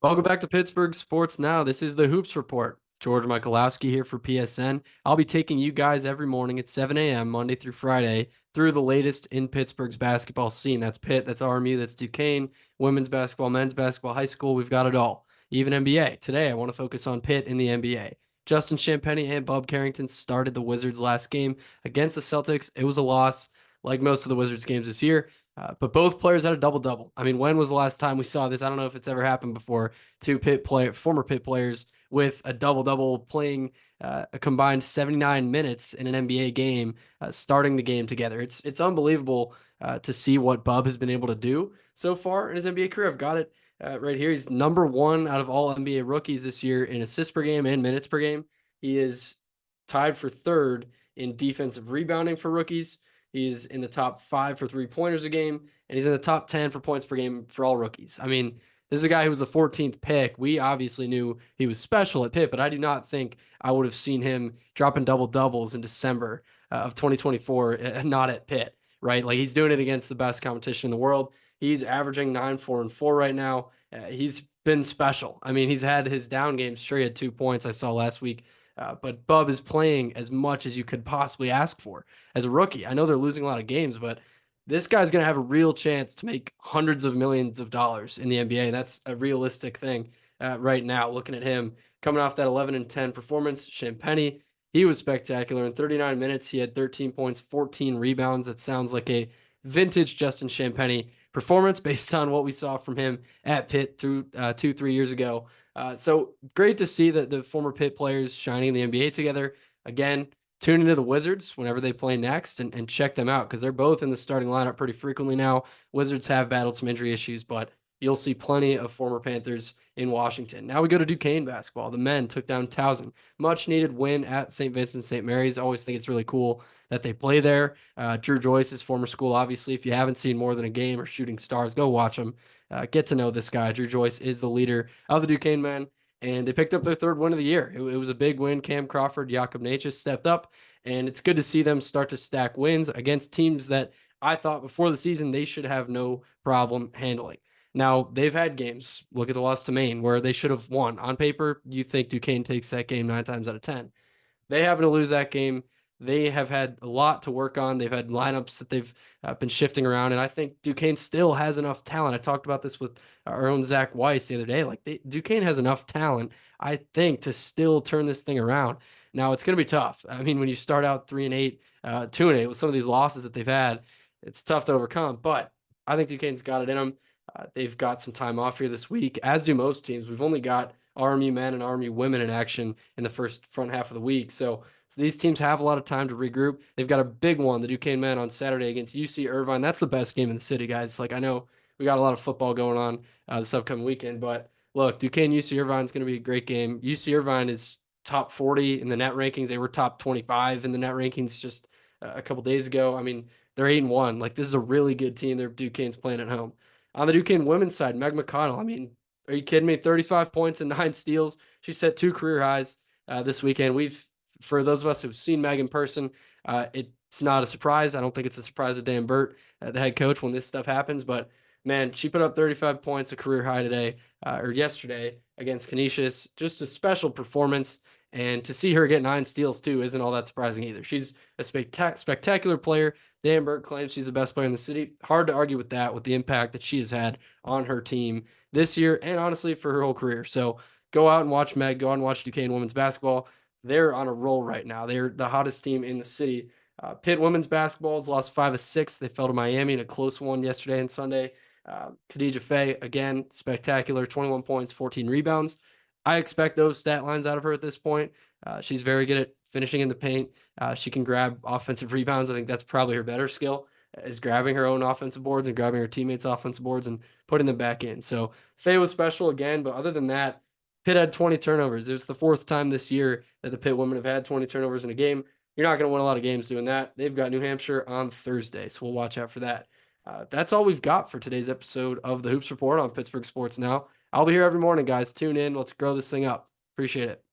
Welcome back to Pittsburgh Sports Now. This is the Hoops Report. George Michalowski here for PSN. I'll be taking you guys every morning at 7 a.m. Monday through Friday through the latest in Pittsburgh's basketball scene. That's Pitt, that's RMU, that's Duquesne, women's basketball, men's basketball, high school. We've got it all. Even NBA. Today, I want to focus on Pitt in the NBA. Justin Champagnie and Bob Carrington started the Wizards' last game against the Celtics. It was a loss, like most of the Wizards' games this year. But both players had a double-double. I mean, when was the last time we saw this? I don't know if it's ever happened before. Two former Pitt players with a double-double playing a combined 79 minutes in an NBA game, starting the game together. It's unbelievable to see what Bub has been able to do so far in his NBA career. I've got it right here. He's number one out of all NBA rookies this year in assists per game and minutes per game. He is tied for third in defensive rebounding for rookies. He's in the top 5 for 3-pointers a game, and he's in the top 10 for points per game for all rookies. I mean, this is a guy who was the 14th pick. We obviously knew he was special at Pitt, but I do not think I would have seen him dropping double doubles in December of 2024, not at Pitt, right? Like he's doing it against the best competition in the world. He's averaging 9, 4, and 4 right now. He's been special. I mean, he's had his down games. Sure, he had 2 points I saw last week. But Bub is playing as much as you could possibly ask for as a rookie. I know they're losing a lot of games, but this guy's going to have a real chance to make hundreds of millions of dollars in the NBA. That's a realistic thing right now. Looking at him coming off that 11 and 10 performance, Champagnie, he was spectacular. In 39 minutes, he had 13 points, 14 rebounds. That sounds like a vintage Justin Champagnie performance based on what we saw from him at Pitt through 2, 3 years ago. So great to see that the former Pitt players shining in the NBA together. Again, tune into the Wizards whenever they play next and check them out because they're both in the starting lineup pretty frequently now. Wizards have battled some injury issues, but you'll see plenty of former Panthers in Washington. Now we go to Duquesne basketball. The men took down Towson. Much needed win at St. Vincent St. Mary's. Always think it's really cool that they play there. Drew Joyce's former school, obviously. If you haven't seen more than a game or Shooting Stars, go watch them. Get to know this guy. Drew Joyce is the leader of the Duquesne men, and they picked up their third win of the year. It was a big win. Cam Crawford, Jakob Natchez stepped up, and it's good to see them start to stack wins against teams that I thought before the season they should have no problem handling. Now, they've had games, look at the loss to Maine, where they should have won. On paper, you think Duquesne takes that game 9 times out of 10. They happen to lose that game. They have had a lot to work on. They've had lineups that they've been shifting around, and I think Duquesne still has enough talent. I talked about this with our own Zach Weiss the other day. Like Duquesne has enough talent, I think, to still turn this thing around. Now it's going to be tough. I mean, when you start out 3-8, 2-8 with some of these losses that they've had, it's tough to overcome. But I think Duquesne's got it in them. They've got some time off here this week, as do most teams. We've only got RMU men and RMU women in action in the front half of the week, so these teams have a lot of time to regroup. They've got a big one, the Duquesne men, on Saturday against UC Irvine. That's the best game in the city, guys. Like, I know we got a lot of football going on this upcoming weekend, but look, Duquesne UC Irvine is going to be a great game. UC Irvine is top 40 in the net rankings. They were top 25 in the net rankings just a couple days ago. I mean, they're 8-1. Like, this is a really good team. They're Duquesne's playing at home. On the Duquesne women's side, Meg McConnell, I mean, are you kidding me? 35 points and 9 steals. She set 2 career highs this weekend. For those of us who've seen Meg in person, it's not a surprise. I don't think it's a surprise to Dan Burt, the head coach, when this stuff happens. But man, she put up 35 points, a career high today or yesterday against Canisius. Just a special performance. And to see her get 9 steals too isn't all that surprising either. She's a spectacular player. Dan Burt claims she's the best player in the city. Hard to argue with that, with the impact that she has had on her team this year and honestly for her whole career. So go out and watch Meg. Go out and watch Duquesne women's basketball. They're on a roll right now. They're the hottest team in the city. Pitt women's basketball has lost 5 of 6. They fell to Miami in a close one yesterday and Sunday. Khadija Faye, again, spectacular, 21 points, 14 rebounds. I expect those stat lines out of her at this point. She's very good at finishing in the paint. She can grab offensive rebounds. I think that's probably her better skill, is grabbing her own offensive boards and grabbing her teammates' offensive boards and putting them back in. So Faye was special again, but other than that, Pitt had 20 turnovers. It was the 4th time this year that the Pitt women have had 20 turnovers in a game. You're not going to win a lot of games doing that. They've got New Hampshire on Thursday, so we'll watch out for that. That's all we've got for today's episode of the Hoops Report on Pittsburgh Sports Now. I'll be here every morning, guys. Tune in. Let's grow this thing up. Appreciate it.